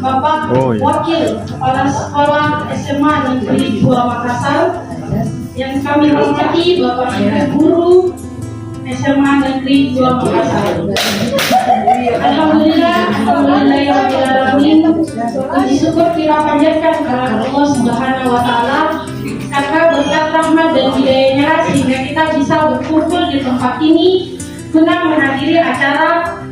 Bapak Wakil Kepala Sekolah SMA Negeri 2 Makassar, yang kami hormati Bapak Ibu Guru SMA Negeri 2 Makassar. Alhamdulillah puji syukur kita panjatkan kepada Allah Subhanahu wa Ta'ala karena berkat rahmat dan hidayahnya sehingga kita bisa berkumpul di tempat ini guna menghadiri acara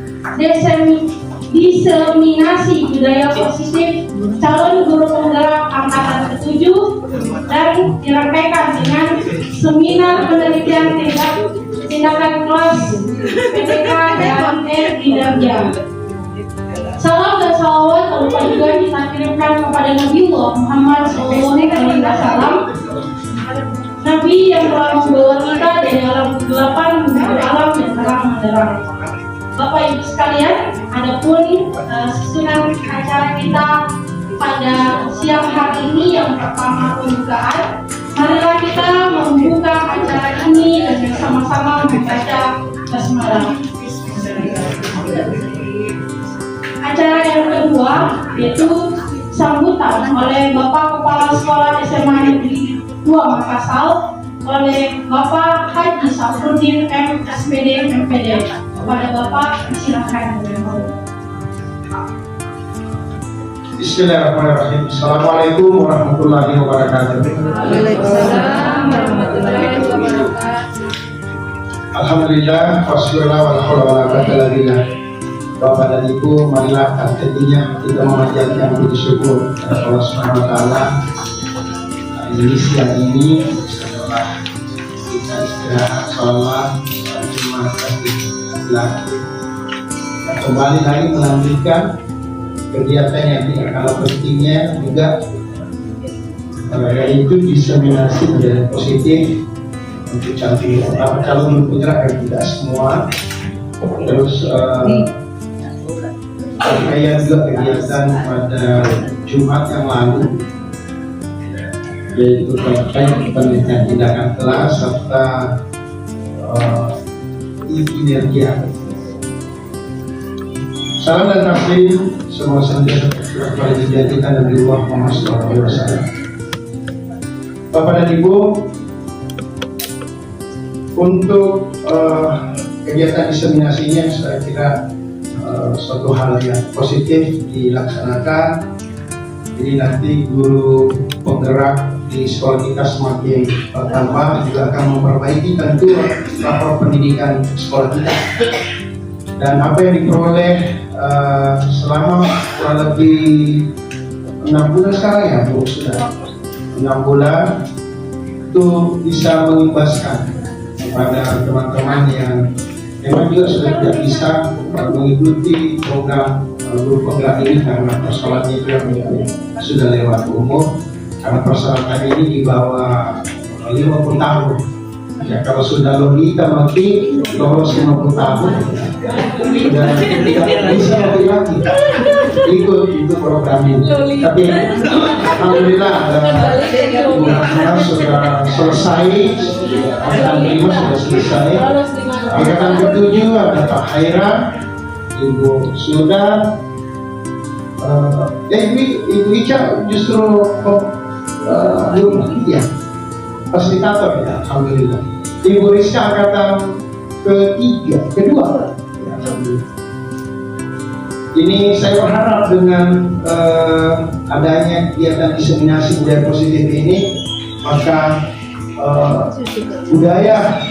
diseminasi budaya positif calon guru penggerak angkatan ke-7 dan dirangkaikan dengan seminar penelitian tindakan kelas PTK dan Idamja. Salam dan salawat tak lupa juga kita kirimkan kepada Nabiullah Muhammad SAW, Nabi yang telah membawa kita dari alam kegelapan menuju alam yang terang benderang. Bapak Ibu sekalian, adapun susunan acara kita pada siang hari ini yang pertama pembukaan, marilah kita membuka acara ini dengan sama-sama membaca basmalah. Acara yang kedua yaitu sambutan oleh Bapak Kepala Sekolah SMA Negeri 2 Makassar oleh Bapak Haji Safruddin M. SPD MPD. Kepada Bapak, silakan. Bismillahirrahmanirrahim. Assalamualaikum warahmatullahi wabarakatuh. Waalaikumsalam warahmatullahi wabarakatuh. Alhamdulillah, wassalam wala haula wala quwwata illa billah. Bapak dan Ibu, marilah tentunya kita memanjatkan puji syukur kepada Allah Subhanahu wa Ta'ala. Ini siang ini setelah kita istirahat sholat Jumat lagi kembali lagi melanjutkan kegiatan yang tidak kalah pentingnya juga, yaitu diseminasi budaya positif untuk calon penggerak dan tidak semua. Terus rangkaian juga kegiatan pada Jumat yang lalu, yaitu terkait penelitian tindakan kelas serta kinerja. Salam dan takdim semua senantiasa tercurah dijadikan dari Allah Muhammad SAW. Bapak dan Ibu, untuk kegiatan diseminasinya saya kira suatu hal yang positif dilaksanakan. Jadi nanti guru penggerak di sekolah kita semakin bertambah, juga akan memperbaiki tentu lapor pendidikan sekolah kita. Dan apa yang diperoleh selama kurang lebih 6 bulan sekarang ya Bu, sudah 6 bulan itu bisa mengimbaskan kepada teman-teman yang memang juga sudah tidak bisa mengikuti program guru penggerak ini karena persoalannya juga sudah lewat umur, karena persyaratan ini di bawah 50 tahun. Ya, kalau sudah logika mati lolos 50 tahun sudah tidak bisa lagi ikut itu program ini. Tapi alhamdulillah mudah-mudahan sudah selesai, angkatan 5 sudah selesai. Angkatan ke-7 ada Pak Haira, Ibu Suda, Ibu Ica justru ya fasilitator ya, alhamdulillah. Ibu Rizka angkatan kedua ya, alhamdulillah. Ini saya berharap dengan adanya kegiatan diseminasi budaya positif ini, maka budaya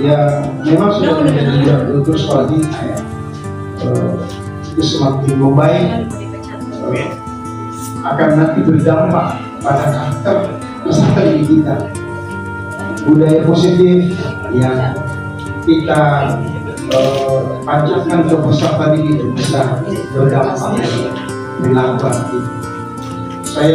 yang memang sudah menjadi kultur sekolah kita ya, itu semakin membaik, akan nanti berdampak pada karakter peserta didik kita. Budaya positif yang kita panjatkan ke peserta didik itu bisa berdampak melakukan itu. Saya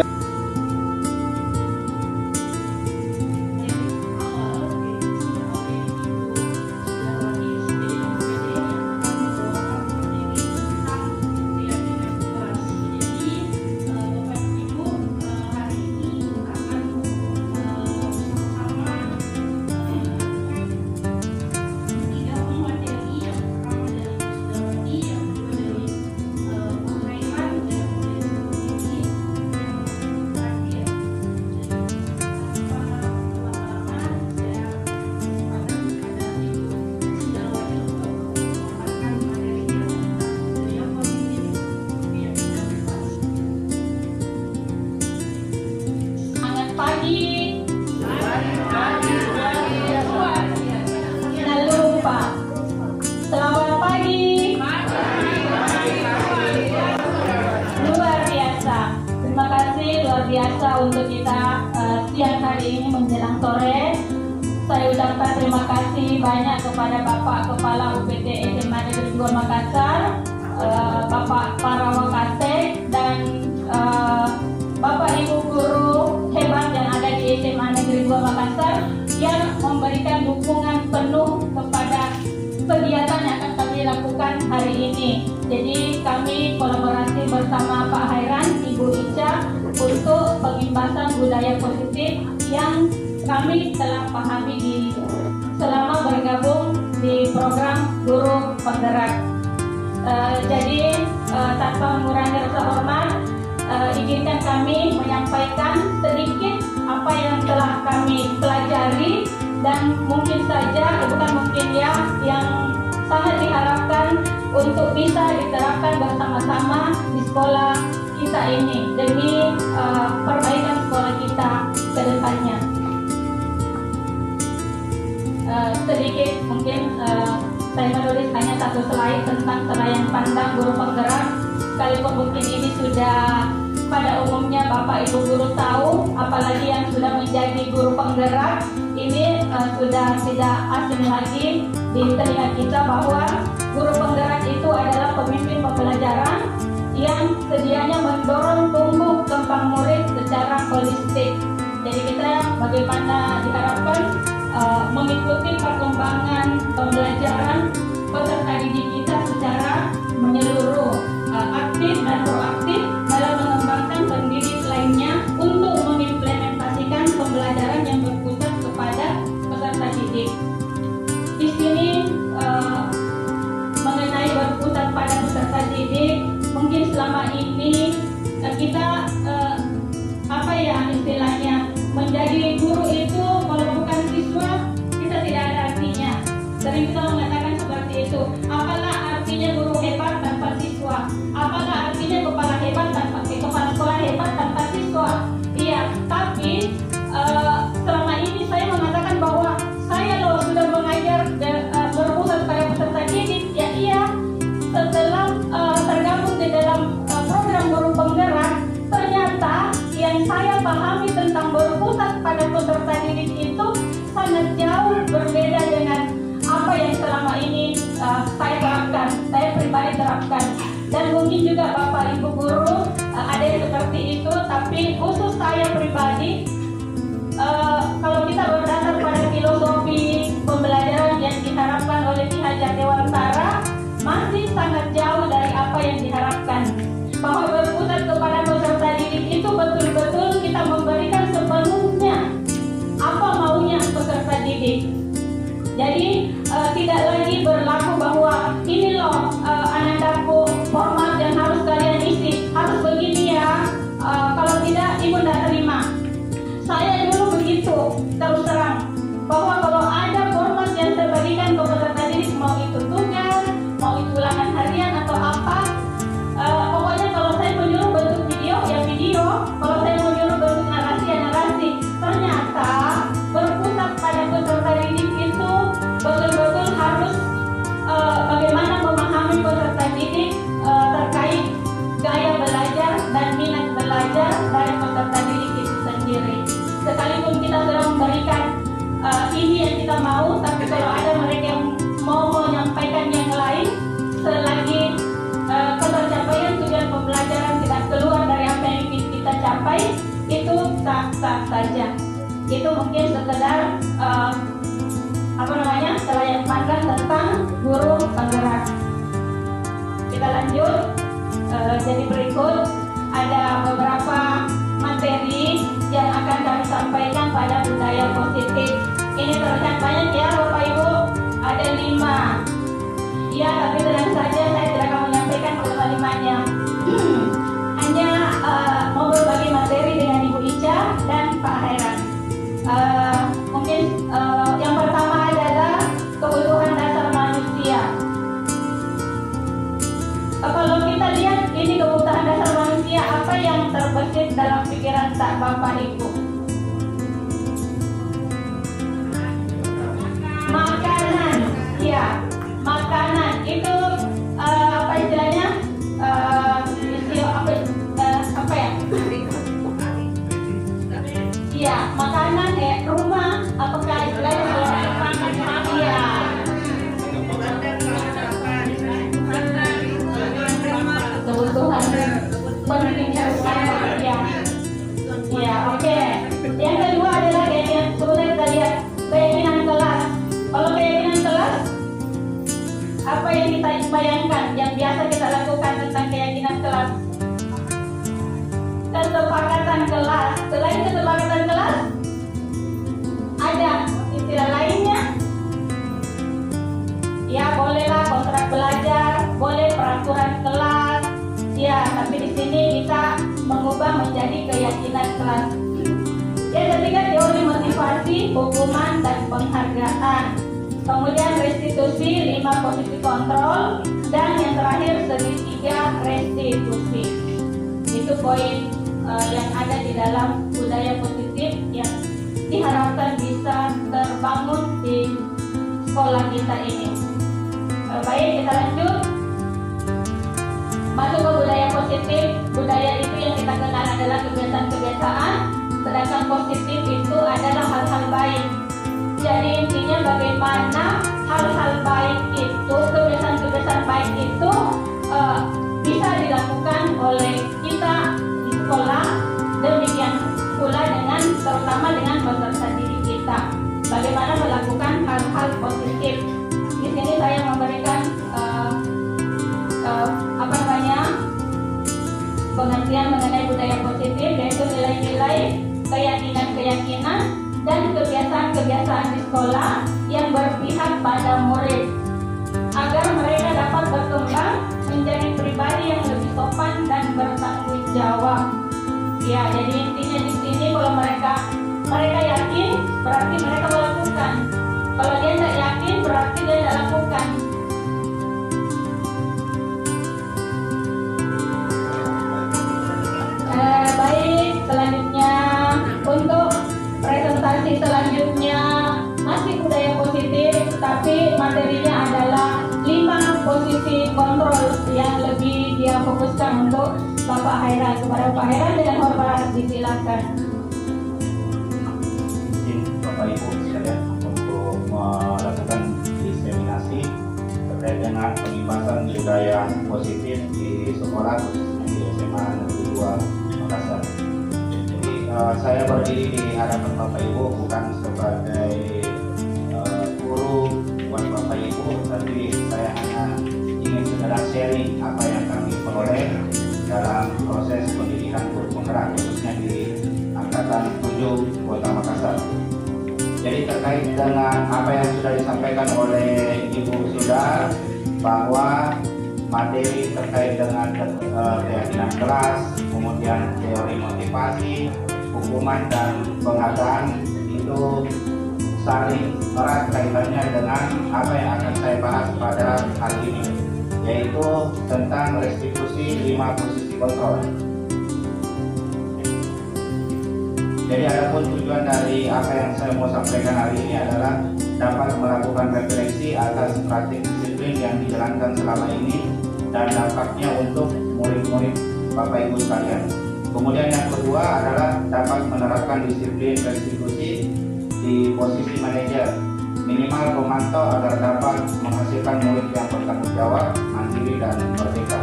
untuk kita siang hari ini menjelang sore. Saya ucapkan terima kasih banyak kepada Bapak Kepala UPT SMA Negeri 2 Makassar, Bapak Parawa Kasek, dan Bapak Ibu guru hebat yang ada di SMA Negeri 2 Makassar yang memberikan dukungan penuh kepada kegiatan yang akan kami lakukan hari ini. Jadi kami kolaborasi bersama Pak Hairan, Ibu Ica untuk pengimbasan budaya positif yang kami telah pahami selama bergabung di program Guru Penggerak. Jadi tanpa mengurangi rasa hormat, izinkan kami menyampaikan sedikit apa yang telah kami pelajari dan mungkin saja, bukan mungkin ya, yang sangat diharapkan untuk bisa diterapkan bersama-sama di sekolah kita ini demi perbaikan sekolah kita ke depannya. Sedikit mungkin saya menulis hanya satu slide tentang selain pandang guru penggerak, sekalipun mungkin ini sudah pada umumnya Bapak Ibu guru tahu, apalagi yang sudah menjadi guru penggerak ini sudah tidak asing lagi di telinga kita bahwa guru penggerak itu adalah pemimpin pembelajaran yang sedianya mendorong tumbuh kembang murid secara holistik. Jadi kita bagaimana diharapkan mengikuti perkembangan pembelajaran peserta didik kita secara menyeluruh, aktif dan proaktif dalam mengembangkan pendidik lainnya untuk mengimplementasikan pembelajaran yang berpusat kepada peserta didik. Di sini mengenai berpusat pada peserta didik, mungkin selama ini kita apa ya istilahnya, menjadi guru itu kalau bukan siswa kita tidak ada artinya. Sering kita mengatakan seperti itu. Apalah artinya guru hebat tanpa siswa? Apalah artinya kepala hebat tanpa kepala sekolah hebat tanpa siswa? Iya, tapi selama ini saya mengatakan bahwa saya loh sudah mengajar berpusat pada peserta didik. Ya iya, setelah tergabung di dalam program guru penggerak, ternyata yang saya pahami tentang berpusat pada peserta didik itu sangat jauh berbeda dengan apa yang selama ini saya terapkan, saya pribadi terapkan. Dan mungkin juga Bapak Ibu guru ada yang seperti itu, tapi khusus saya pribadi, kalau kita berdasar pada filosofi pembelajaran yang diharapkan oleh Ki Hajar Dewantara, masih sangat jauh dari apa yang diharapkan. Bahwa berpusat kepada peserta didik itu betul-betul kita memberikan sepenuhnya apa maunya peserta didik. Jadi tidak lagi berlaku bahwa ini loh anakku format yang harus kalian isi, harus begini ya, kalau tidak ibu tidak terima. Saya dulu begitu, terus terang, bahwa kalau ada format yang saya bagikan ke peserta didik, mau itu tugas, mau itu ulangan harian atau apa, pokoknya kalau saya menyuruh bentuk video, ya video. Kalau saya menyuruh bentuk narasi, ya narasi. Ternyata berpusat pada peserta didik itu betul-betul harus bagaimana memahami peserta didik terkait gaya belajar dan minat belajar dari peserta didik itu sendiri. Sekalipun kita sudah memberikan ini yang kita mau, tapi kalau ada mereka yang mau menyampaikan yang lain, selagi ketercapaian tujuan pembelajaran tidak keluar dari apa yang ingin kita capai, itu sah-sah saja. Itu mungkin sekedar selain pandang tentang guru penggerak. Kita lanjut. Jadi berikut ada beberapa materi yang akan kami sampaikan pada budaya positif. Ini terlihat banyak ya Bapak Ibu, ada 5. Ya, tapi tenang saja, saya tidak akan menyampaikan kelima-limanya. Hanya mau berbagi materi dengan Ibu Ica dan Pak Hairan. Mungkin yang pertama adalah kebutuhan dasar manusia. Kalau kita lihat ini kebutuhan dasar manusia, apa yang terbesit dalam pikiran tak Bapak Ibu? Makanan, ya. Makanan itu apa istilahnya? pendidikan ya. Ya, oke. Yang kedua adalah keyakinan. Sebenarnya kita lihat keyakinan kelas. Kalau keyakinan kelas, apa yang kita bayangkan, yang biasa kita lakukan tentang keyakinan kelas? Kesepakatan kelas. Selain kesepakatan kelas, ada istilah lainnya. Ya, bolehlah kontrak belajar, boleh peraturan kelas. Ya, tapi di sini kita mengubah menjadi keyakinan kelas. Yang ketiga, teori motivasi, hukuman, dan penghargaan. Kemudian restitusi, 5 posisi kontrol, dan yang terakhir segitiga restitusi. Itu poin yang ada di dalam budaya positif yang diharapkan bisa terbangun di sekolah kita ini. Baik, kita lanjut. Masuk ke budaya positif. Budaya itu yang kita kenal adalah kebiasaan-kebiasaan, sedangkan positif itu adalah hal-hal baik. Jadi intinya bagaimana hal-hal baik itu, kebiasaan-kebiasaan baik itu bisa dilakukan oleh kita di sekolah, demikian pula dengan terutama dengan peserta didik kita. Bagaimana melakukan hal-hal positif. Di sini saya memberikan pengertian mengenai budaya positif, yaitu nilai-nilai, keyakinan-keyakinan, dan kebiasaan-kebiasaan di sekolah yang berpihak pada murid agar mereka dapat berkembang menjadi pribadi yang lebih sopan dan bertanggung jawab. Ya, jadi intinya di sini kalau mereka yakin, berarti mereka melakukan. Kalau dia tidak yakin, berarti dia tidak lakukan. Baik, selanjutnya untuk presentasi selanjutnya masih budaya positif, tapi materinya adalah 5 posisi kontrol yang lebih dia fokuskan untuk Bapak Hairan. Kepada Bapak Hairan dengan hormat disilakan. Bapak Ibu sekalian untuk melakukan diseminasi terkait dengan pengimbasan budaya positif di sekolah khususnya di SMA Negeri 2 Makassar. Jadi saya berdiri di hadapan Bapak Ibu bukan sebagai guru buat Bapak Ibu, tapi saya hanya ingin sekedar sharing apa yang kami peroleh dalam proses pendidikan guru penggerak khususnya di Angkatan 7 Kota Makassar. Jadi terkait dengan apa yang sudah disampaikan oleh Ibu Sudah, bahwa materi terkait dengan keyakinan kelas, kemudian teori motivasi, hukuman dan penghargaan itu saling erat kaitannya dengan apa yang akan saya bahas pada hari ini, yaitu tentang restitusi 5 posisi kontrol. Jadi adapun tujuan dari apa yang saya mau sampaikan hari ini adalah dapat melakukan refleksi atas praktik disiplin yang dijalankan selama ini dan dampaknya untuk murid-murid Bapak Ibu sekalian. Kemudian yang kedua adalah dapat menerapkan disiplin restitusi di posisi manajer, minimal pemantau agar dapat menghasilkan murid yang bertanggung jawab, mandiri dan merdeka.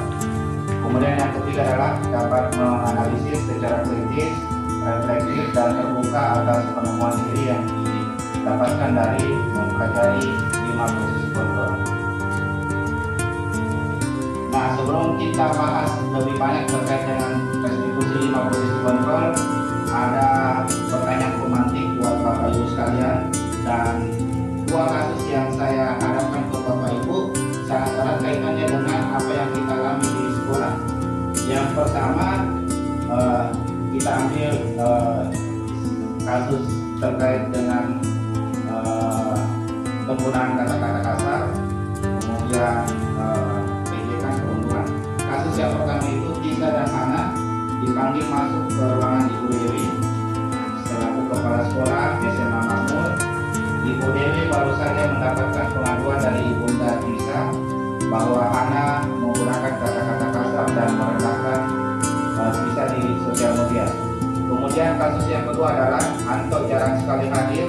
Kemudian yang ketiga adalah dapat menganalisis secara kritis, reflektif dan terbuka atas penemuan diri yang didapatkan dari mempelajari 5 posisi kontrol. Nah, sebelum kita bahas lebih banyak terkait dengan restitusi 5 posisi kontrol, ada pertanyaan pemantik buat Bapak Ibu sekalian, dan 2 kasus yang saya hadapkan ke Bapak Ibu sangat erat kaitannya dengan apa yang kita alami di sekolah. Yang pertama, kita ambil kasus terkait dengan penggunaan kata-kata kasar, kemudian ejekan perundungan. Kasus yang pertama itu Tisa dan Hana dipanggil masuk ke ruangan Ibu Dewi selaku kepala sekolah SMA Makmur. Ibu Dewi baru saja mendapatkan pengaduan dari Ibunda Tisa bahwa Hana menggunakan kata-kata kasar dan merendahkan bisa di sosial media. Kemudian kasus yang kedua adalah Anto jarang sekali hadir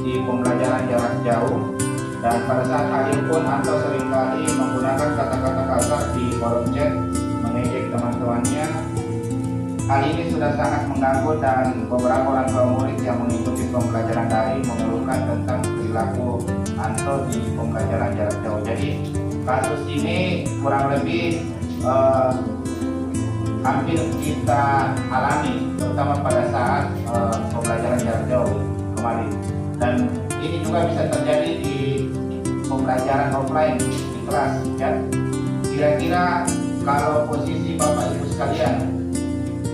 di pembelajaran jarak jauh, dan pada saat hadir pun Anto seringkali menggunakan kata-kata kasar di forum chat, mengejek teman-temannya hal ini sudah sangat mengganggu dan beberapa orang tua murid yang mengikuti pembelajaran daring mengeluhkan tentang perilaku Anto di pembelajaran jarak jauh. Jadi kasus ini kurang lebih hampir kita alami, terutama pada saat pembelajaran jarak jauh kemarin. Dan ini juga bisa terjadi di pembelajaran offline di kelas. Ya. Kira-kira kalau posisi Bapak Ibu sekalian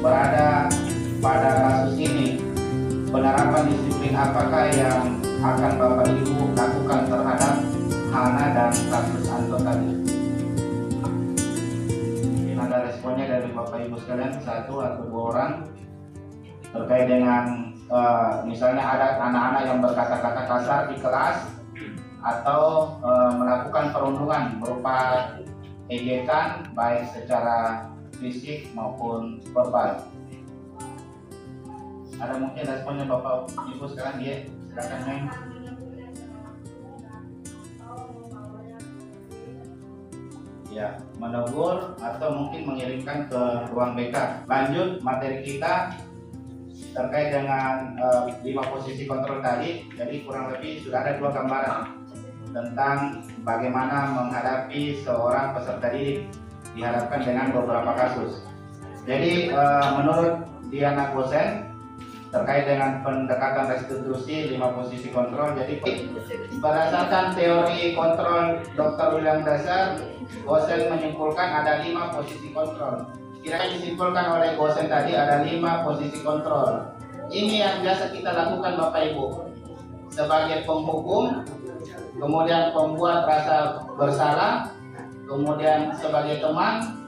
berada pada kasus ini, penerapan disiplin apakah yang akan Bapak Ibu lakukan terhadap Hana dan kasus Anto tadi? Mungkin ada responnya dari Bapak Ibu sekalian, satu atau dua orang, terkait dengan misalnya ada anak-anak yang berkata-kata kasar di kelas atau melakukan perundungan berupa ejekan baik secara fisik maupun verbal. Ada mungkin responnya Bapak Ibu sekarang, dia silakan main. Ya, menegur atau mungkin mengirimkan ke ruang BK. Lanjut materi kita terkait dengan 5 posisi kontrol tadi. Jadi kurang lebih sudah ada 2 gambaran tentang bagaimana menghadapi seorang peserta didik dihadapkan dengan beberapa kasus. Jadi menurut Diana Gosen terkait dengan pendekatan restitusi 5 posisi kontrol, jadi berdasarkan teori kontrol Dr. William Dasar, Gosen menyimpulkan ada 5 posisi kontrol. Kira disimpulkan oleh Gosen tadi ada 5 posisi kontrol. Ini yang biasa kita lakukan Bapak Ibu sebagai penghukum, kemudian pembuat rasa bersalah, kemudian sebagai teman,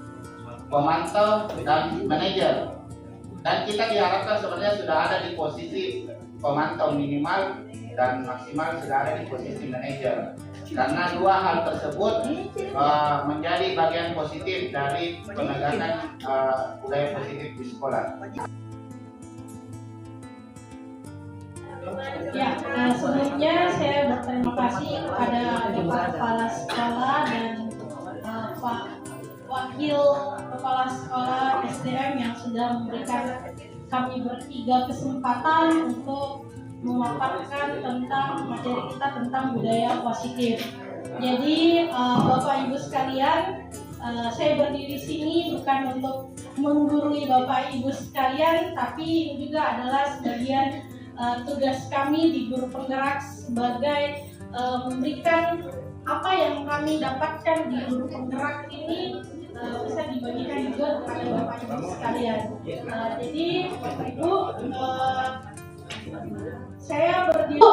pemantau, dan manajer. Dan kita diharapkan sebenarnya sudah ada di posisi pemantau minimal dan maksimal sudah ada di posisi manajer. Karena 2 hal tersebut menjadi bagian positif dari penegakan budaya positif di sekolah. Ya, sebelumnya saya berterima kasih kepada Bapak Kepala Sekolah dan Pak Wakil Kepala Sekolah SDM yang sudah memberikan kami bertiga kesempatan untuk memaparkan tentang materi kita tentang budaya positif. Jadi Bapak Ibu sekalian, saya berdiri sini bukan untuk menggurui Bapak Ibu sekalian, tapi ini juga adalah sebagian tugas kami di Guru Penggerak sebagai memberikan apa yang kami dapatkan di Guru Penggerak ini bisa dibagikan juga kepada Bapak Ibu sekalian. Jadi Bapak Ibu, saya berdiri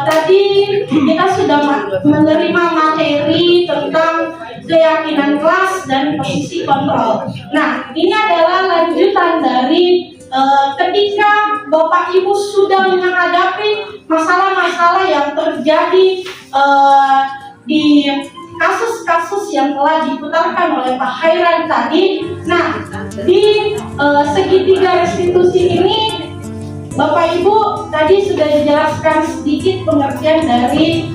tadi kita sudah menerima materi tentang keyakinan kelas dan posisi kontrol. Nah, ini adalah lanjutan dari ketika Bapak Ibu sudah menghadapi masalah-masalah yang terjadi di kasus-kasus yang telah diputarkan oleh Pak Hairan tadi. Nah, di segitiga restitusi ini Bapak Ibu tadi sudah dijelaskan sedikit pengertian dari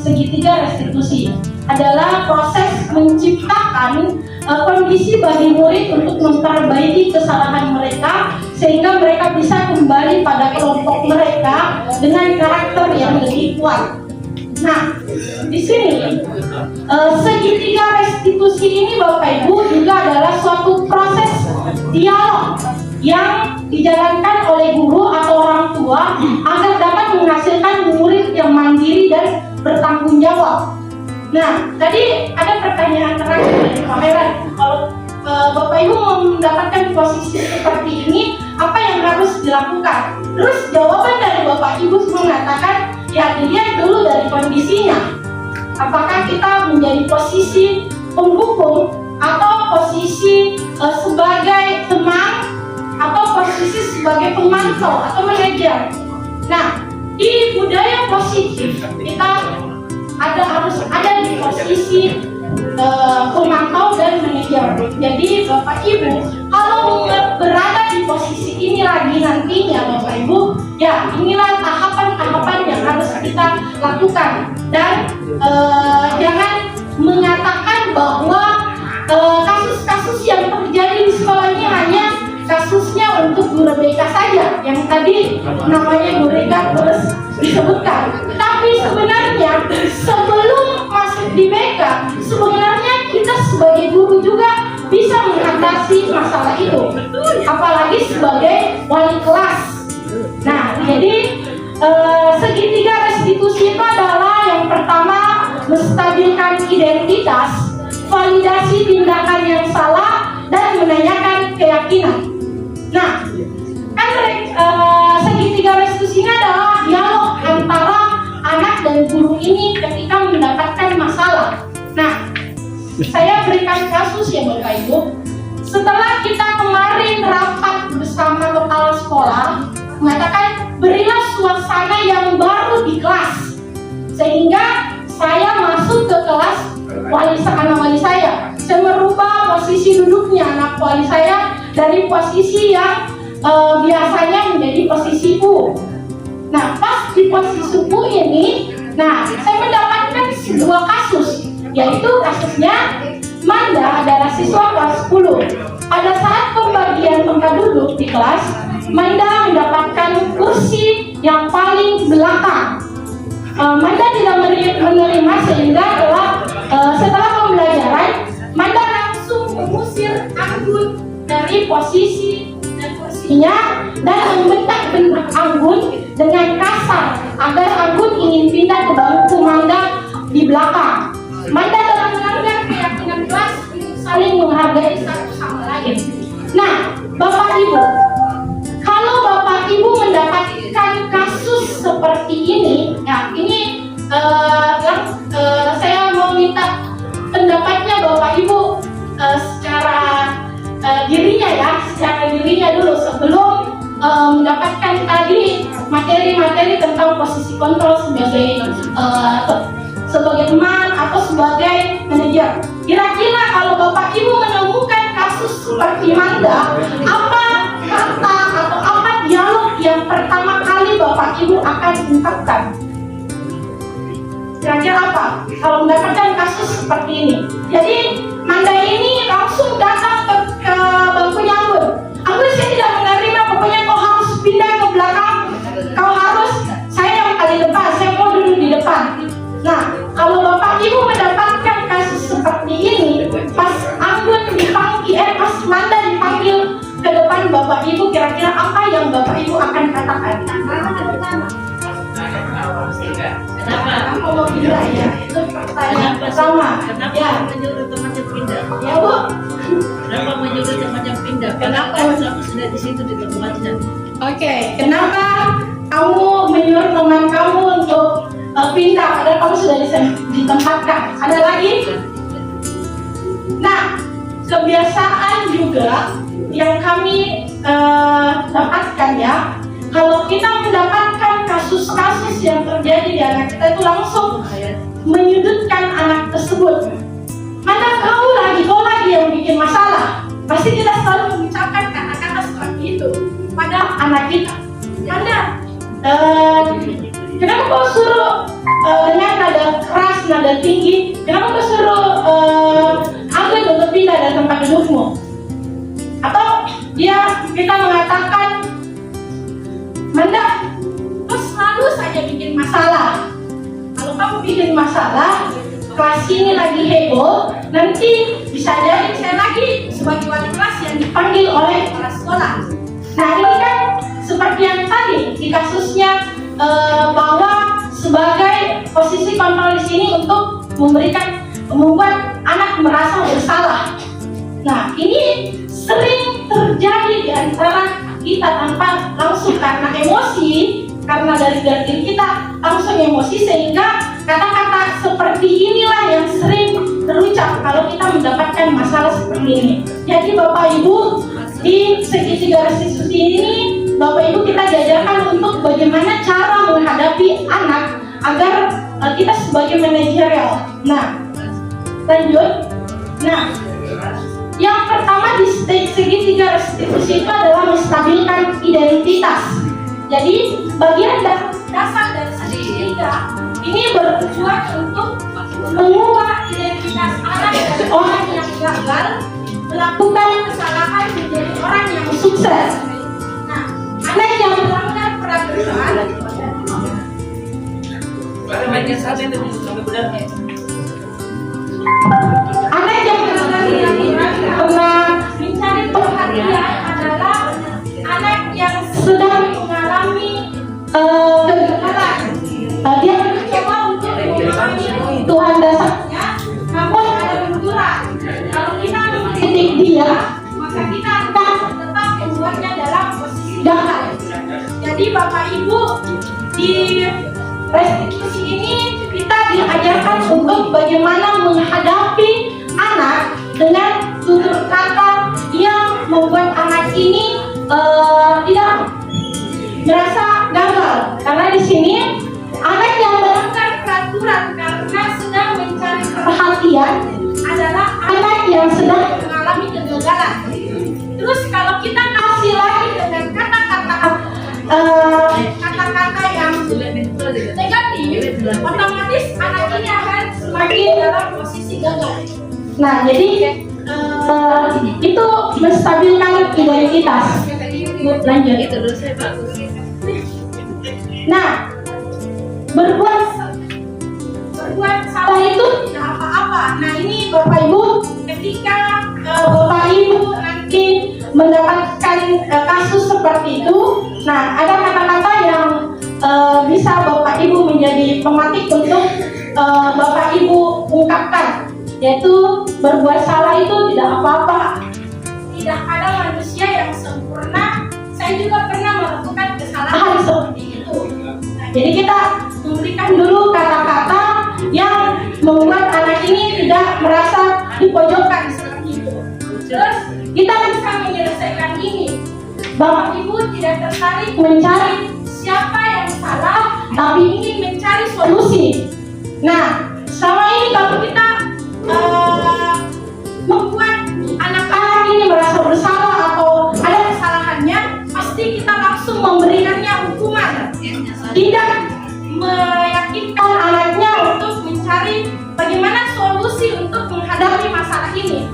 segitiga restitusi. Adalah proses menciptakan kondisi bagi murid untuk memperbaiki kesalahan mereka sehingga mereka bisa kembali pada kelompok mereka dengan karakter yang lebih kuat. Nah, di sini segitiga restitusi ini Bapak Ibu juga adalah suatu proses dialog yang dijalankan oleh guru atau orang tua agar dapat menghasilkan murid yang mandiri dan bertanggung jawab. Nah, tadi ada pertanyaan terakhir dari Pak Heran. Kalau Bapak Ibu mau mendapatkan posisi seperti ini, apa yang harus dilakukan? Terus jawaban dari Bapak Ibu mengatakan, ya dilihat dulu dari kondisinya. Apakah kita menjadi posisi penghukum atau posisi sebagai teman atau posisi sebagai pemantau atau manajer. Nah, di budaya positif kita harus ada di posisi pemantau dan manajer. Jadi Bapak Ibu kalau berada di posisi ini lagi nantinya Bapak Ibu, ya inilah tahapan-tahapan yang harus kita lakukan. Dan jangan mengatakan bahwa kasus-kasus yang terjadi di sekolah ini hanya validasi tindakan yang salah, dan menanyakan keyakinan. Nah, kan segitiga restitusi ini adalah dialog antara anak dan guru ini ketika mendapatkan masalah. Nah, saya berikan kasus ya Bapak Ibu. Setelah kita kemarin rapat bersama kepala sekolah, mengatakan berilah suasana yang baru di kelas, sehingga saya masuk ke kelas anak wali saya. Saya merubah posisi duduknya anak wali saya dari posisi yang biasanya menjadi posisi U. Nah, pas di posisi U ini, nah saya mendapatkan sebuah kasus, yaitu kasusnya Manda adalah siswa kelas 10. Pada saat pembagian tempat duduk di kelas, Manda mendapatkan kursi yang paling belakang. Manda tidak menerima, sehingga setelah pembelajaran Manda langsung mengusir Anggun dari posisi dan kursinya dan membentak Anggun dengan kasar agar Anggun ingin pindah ke bangku Manda di belakang. Manda telah melanggar keyakinan kelas untuk saling menghargai satu sama lain. Nah, Bapak Ibu, kalau Bapak Ibu mendapatkan kasus seperti ini, ya ini saya mau minta pendapatnya Bapak Ibu secara dirinya dulu sebelum mendapatkan tadi materi-materi tentang posisi kontrol sebagai teman atau sebagai manajer. Kira-kira kalau Bapak Ibu menemukan kasus seperti Manda, apa kata atau apa dialog yang pertama kali Bapak Ibu akan ungkapkan? Kira-kira apa kalau mendapatkan kasus seperti ini? Jadi Manda ini langsung datang ke bangkunya Anggun. Anggun, saya tidak menerima, pokoknya kau harus pindah ke belakang, kau harus, saya yang paling depan, saya mau duduk di depan. Nah, kalau Bapak Ibu mendapatkan kasus seperti ini, pas Anggun dipanggil, pas Manda dipanggil ke depan Bapak Ibu, kira-kira apa yang Bapak Ibu akan katakan? Kenapa? Aku mau pindah ya, itu pertanyaan pertama. Kenapa menyuruh temannya pindah? Ya Bu. Kenapa menyuruh temannya pindah? Kenapa kamu sudah di situ di tempatnya? Oke, kenapa kamu menyuruh teman kamu untuk pindah padahal kamu sudah ditempatkan? Ada lagi? Nah, kebiasaan juga yang kami dapatkan ya, kalau kita mendapatkan kasus-kasus yang terjadi di anak kita itu langsung menyudutkan anak tersebut. Mana kau lagi yang bikin masalah. Pasti kita selalu mengucapkan kata-kata seperti itu pada anak kita. Mana kenapa kau suruh dengan nada keras, nada tinggi? Kenapa kau suruh Anggun untuk pindah dari tempat dudukmu? Atau kita mengatakan, Manda, kau selalu saja bikin masalah. Kalau kamu bikin masalah, kelas ini lagi heboh, nanti bisa jadi saya lagi sebagai wali kelas yang dipanggil oleh kepala sekolah. Nah, ini kan seperti yang tadi di kasusnya bahwa sebagai posisi kontrol di sini untuk membuat anak merasa bersalah. Nah, ini sering terjadi di antara kita tanpa langsung karena emosi, karena dari diri kita langsung emosi, sehingga kata-kata seperti inilah yang sering terucap kalau kita mendapatkan masalah seperti ini. Jadi Bapak Ibu, di segitiga restitusi ini Bapak Ibu kita diajarkan untuk bagaimana cara menghadapi anak agar kita sebagai manajerial. Nah, lanjut. Nah, yang pertama di segitiga restitusi itu adalah menstabilkan identitas. Jadi bagian dasar dari segitiga ini bertujuan untuk mengubah identitas anak dari orang yang gagal melakukan kesalahan menjadi orang yang sukses. Nah, anak yang melanggar peraturan anak yang pernah mencari perhatian adalah anak yang sedang mengalami kegagalan. Dia mencoba untuk memahami Tuhan dasarnya, namun Bapak Ibu, di restitusi ini kita diajarkan untuk bagaimana menghadapi anak dengan tutur kata yang membuat anak ini tidak merasa gagal. Karena di sini anak yang melanggar peraturan karena sedang mencari perhatian adalah anak yang sedang mengalami kegagalan. Terus kalau kita kasih lagi dengan kata-kata yang negatif, otomatis anak ini akan semakin dalam posisi gagal. Nah, jadi itu menstabilkan identitas. Lanjut. Itu dulu saya bagus. Nah, berbuat salah itu tidak apa-apa. Nah, ini Bapak Ibu, ketika Bapak Ibu nanti mendapatkan kasus seperti itu, nah ada kata-kata yang bisa Bapak Ibu menjadi pemantik untuk Bapak Ibu ungkapkan, yaitu berbuat salah itu tidak apa-apa. Tidak ada manusia yang sempurna. Saya juga pernah melakukan kesalahan seperti itu. Nah, jadi kita memberikan dulu kata-kata yang membuat anak ini tidak merasa dipojokkan seperti itu. Terus kita bisa menyelesaikan ini. Bapak Ibu tidak tertarik mencari siapa yang salah, tapi ingin mencari solusi. Nah, selama ini kalau kita membuat anak-anak ini merasa bersalah atau ada kesalahannya, pasti kita langsung memberikannya hukuman. Tidak meyakinkan anaknya untuk mencari bagaimana solusi untuk menghadapi masalah ini.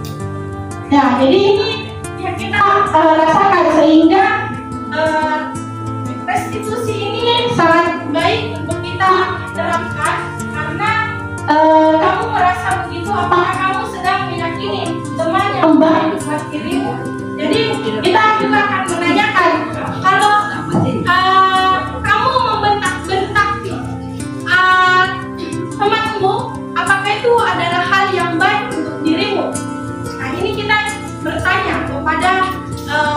Ya, jadi ini yang kita rasakan, sehingga restitusi ini sangat baik untuk kita terapkan. Karena kamu merasa begitu, apakah kamu sedang meyakini teman yang baik buat dirimu? Jadi kita juga akan menanyakan, kalau kamu membentak-bentak temanmu, apakah itu adalah hal yang baik untuk dirimu? Nah, ini kita bertanya kepada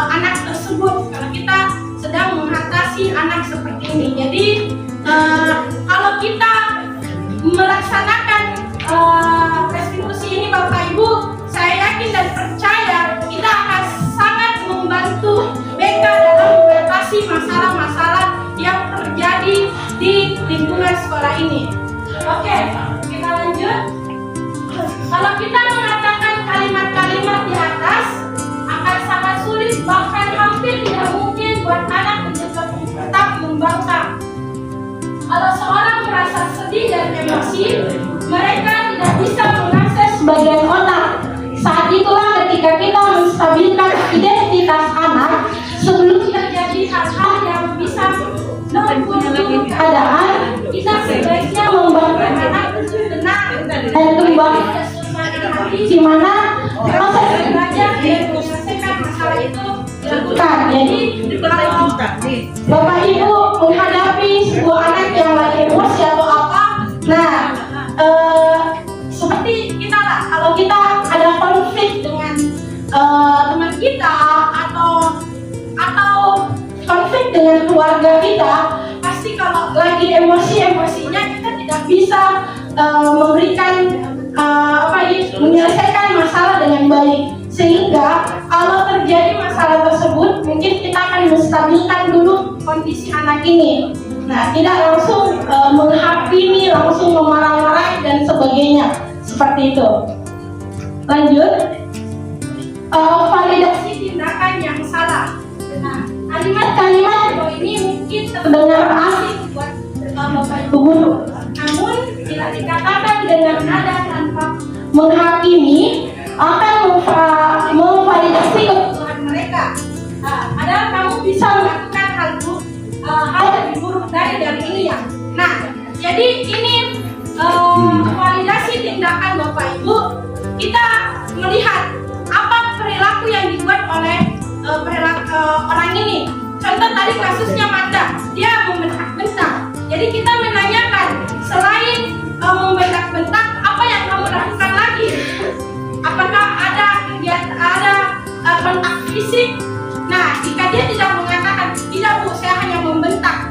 anak tersebut kalau kita sedang mengatasi anak seperti ini. Jadi kalau kita melaksanakan restitusi ini Bapak Ibu, saya yakin dan percaya kita akan sangat membantu BK dalam mengatasi masalah-masalah yang terjadi di lingkungan sekolah ini. Oke, kita lanjut. Kalau kita mengatakan kalimat-kalimat di atas, akan sangat sulit, bahkan hampir tidak mungkin buat anak untuk tetap membangkang. Kalau seorang merasa sedih dan emosi, mereka tidak bisa mengakses bagian otak. Saat itulah ketika kita menstabilkan identitas anak sebelum terjadi hal-hal yang bisa membuat keadaan, kita sebaiknya membantu anak tenang dan kembali ke suasana hati di mana proses belajar dan menyelesaikan masalah itu dilakukan. Jadi kalau Bapak Ibu menghadapi sebuah anak yang lagi emosi atau apa, nah seperti kita lah, kalau kita ada konflik dengan teman kita atau konflik dengan keluarga kita, pasti kalau lagi emosinya kita tidak bisa memberikan menyelesaikan masalah dengan baik. Sehingga kalau terjadi masalah tersebut, mungkin kita akan menstabilkan dulu kondisi anak ini. Nah, tidak langsung menghakimi, langsung memarah-marah dan sebagainya, seperti itu. Lanjut, validasi tindakan yang salah. Nah, kalimat-kalimat ini mungkin terdengar asing buat Bapak Ibu guru. Namun, bila dikatakan dengan nada tanpa menghakimi, akan memvalidasi kebutuhan mereka. Padahal kamu bisa melakukan hal lebih buruk dari ini ya. Nah, jadi ini validasi tindakan Bapak Ibu. Kita melihat apa perilaku yang dibuat oleh orang ini. Contoh tadi kasusnya Manda, dia membentak-bentak. Jadi kita menanyakan, selain membentak-bentak, apa yang kamu lakukan lagi? Apakah ada kegiatan, kontak fisik? Nah, jika dia tidak mengatakan, tidak Bu, saya hanya membentak,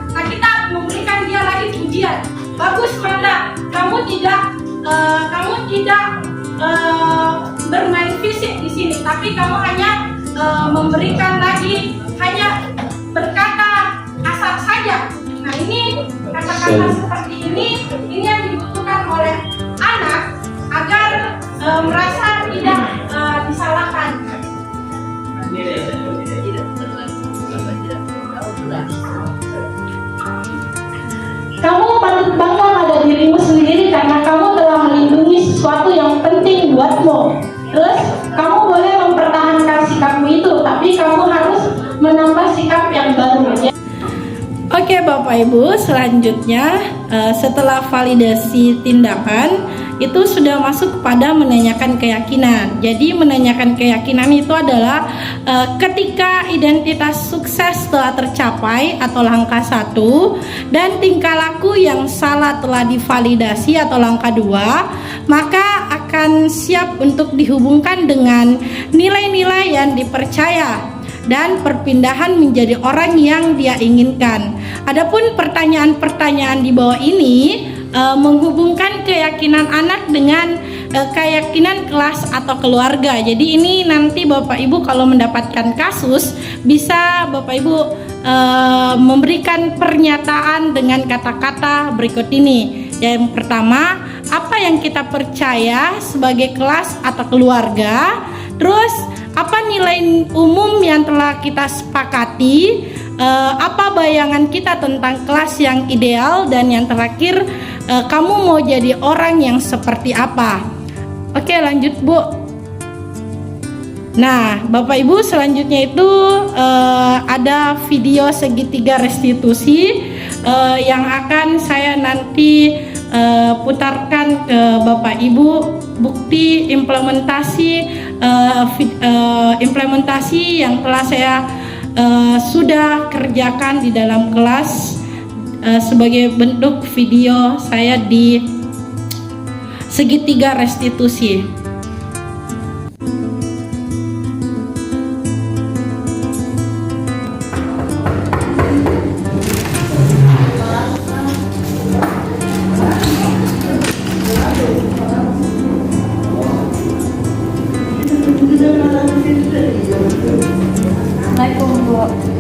tapi kamu hanya memberikan lagi, hanya berkata kasar saja. Nah ini kata-kata seperti ini yang dibutuhkan oleh anak agar merasa tidak disalahkan. Kamu patut bangga pada dirimu sendiri karena kamu telah melindungi sesuatu yang penting buatmu. Terus kamu boleh mempertahankan sikapmu itu, tapi kamu harus menambah sikap yang baru. Oke Bapak Ibu, selanjutnya setelah validasi tindakan itu sudah masuk kepada menanyakan keyakinan. Jadi menanyakan keyakinan itu adalah ketika identitas sukses telah tercapai atau langkah 1 dan tingkah laku yang salah telah divalidasi atau langkah 2, maka akan siap untuk dihubungkan dengan nilai-nilai yang dipercaya dan perpindahan menjadi orang yang dia inginkan. Adapun pertanyaan-pertanyaan di bawah ini menghubungkan keyakinan anak dengan keyakinan kelas atau keluarga. Jadi ini nanti Bapak Ibu kalau mendapatkan kasus bisa Bapak Ibu memberikan pernyataan dengan kata-kata berikut ini. Yang pertama, apa yang kita percaya sebagai kelas atau keluarga. Terus apa nilai umum yang telah kita sepakati, apa bayangan kita tentang kelas yang ideal, dan yang terakhir kamu mau jadi orang yang seperti apa. Oke, lanjut Bu. Nah Bapak Ibu, selanjutnya itu ada video segitiga restitusi yang akan saya nanti putarkan ke Bapak Ibu, bukti implementasi yang telah saya sudah kerjakan di dalam kelas sebagai bentuk video saya di segitiga restitusi.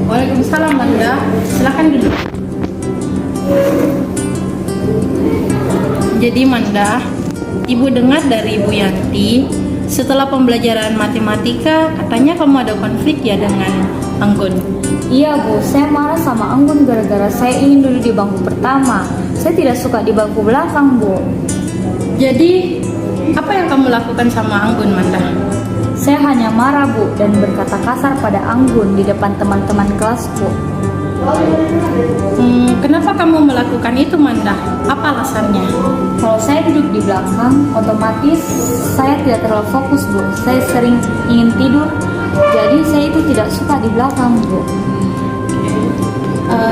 Waalaikumsalam Manda, silakan duduk. Jadi Manda, Ibu dengar dari Ibu Yanti, setelah pembelajaran matematika katanya kamu ada konflik ya dengan Anggun. Iya Bu, saya marah sama Anggun gara-gara saya ingin duduk di bangku pertama. Saya tidak suka di bangku belakang Bu. Jadi apa yang kamu lakukan sama Anggun Manda? Saya hanya marah Bu dan berkata kasar pada Anggun di depan teman-teman kelasku. Kenapa kamu melakukan itu Manda? Apa alasannya? Kalau saya duduk di belakang, otomatis saya tidak terlalu fokus Bu. Saya sering ingin tidur, jadi saya itu tidak suka di belakang Bu.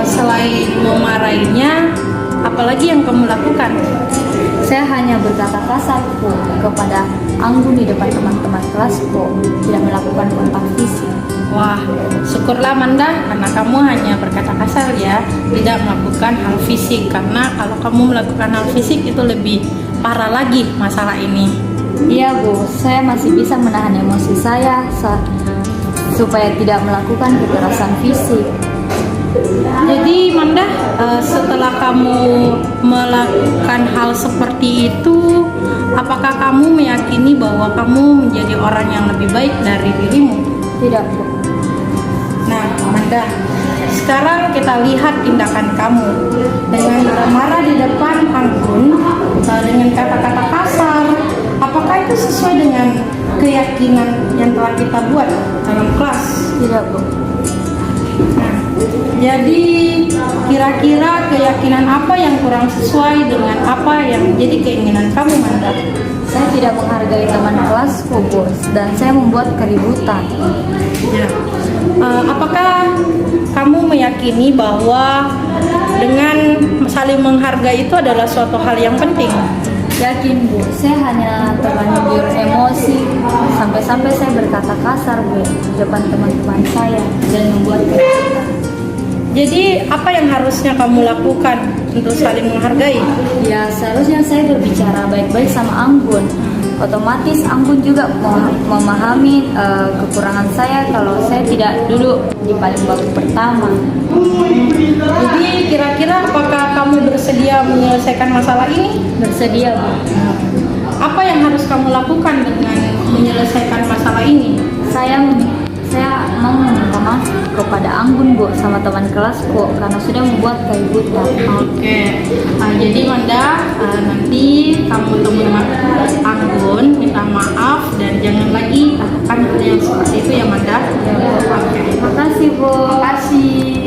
Selain memarahinya, apalagi yang kamu lakukan? Saya hanya berkata kasar Bu kepada Anggun di depan teman-teman kelasku, tidak melakukan kontak fisik. Wah, syukurlah Manda karena kamu hanya berkata kasar ya, tidak melakukan hal fisik. Karena kalau kamu melakukan hal fisik itu lebih parah lagi masalah ini. Iya Bu, saya masih bisa menahan emosi saya supaya tidak melakukan kekerasan fisik. Jadi Manda, setelah kamu melakukan hal seperti itu, apakah kamu meyakini bahwa kamu menjadi orang yang lebih baik dari dirimu? Tidak Bu. Nah Manda, sekarang kita lihat tindakan kamu dengan marah di depan Anggun dengan kata-kata kasar. Apakah itu sesuai dengan keyakinan yang telah kita buat dalam kelas? Tidak Bu. Nah, jadi kira-kira keyakinan apa yang kurang sesuai dengan apa yang menjadi keinginan kamu Manda? Saya tidak menghargai teman kelasku Bu, dan saya membuat keributan. Ya. Apakah kamu meyakini bahwa dengan saling menghargai itu adalah suatu hal yang penting? Yakin Bu, saya hanya terlanjur emosi sampai-sampai saya berkata kasar Bu di depan teman-teman saya dan membuat keributan. Jadi apa yang harusnya kamu lakukan untuk saling menghargai? Ya seharusnya saya berbicara baik-baik sama Anggun. Otomatis Anggun juga memahami kekurangan saya kalau saya tidak duduk di paling bangku pertama. Jadi kira-kira apakah kamu bersedia menyelesaikan masalah ini? Bersedia, Bu. Apa yang harus kamu lakukan dengan menyelesaikan masalah ini? Saya mau meminta maaf kepada Anggun, Bu, sama teman kelasku karena sudah membuat keributan. Oke, jadi Manda, nanti kamu temui Anggun, minta maaf dan jangan lagi lakukan hal yang seperti itu ya Manda. Oke. Makasih, Bu. Makasih.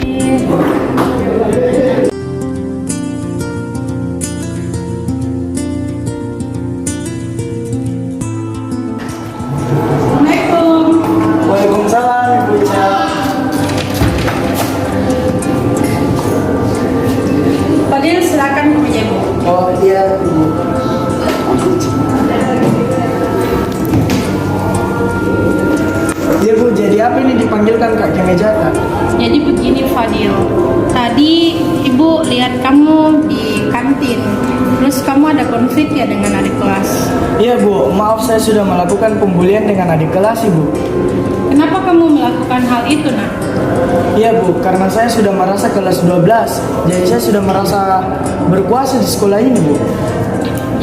Assalamualaikum. Waalaikumsalam, Ibu Ica. Fadil, silakan meja Ibu. Oh iya, Ibu. Iya Bu, jadi apa ini dipanggilkan Kak ke meja Kak? Jadi begini Fadil, tadi Ibu lihat kamu di kantin, terus kamu ada konflik ya dengan adik kelas. Iya Bu, maaf saya sudah melakukan pembulian dengan adik kelas Ibu. Kenapa kamu melakukan hal itu, Nak? Iya Bu, karena saya sudah merasa kelas 12, jadi saya sudah merasa berkuasa di sekolah ini Bu.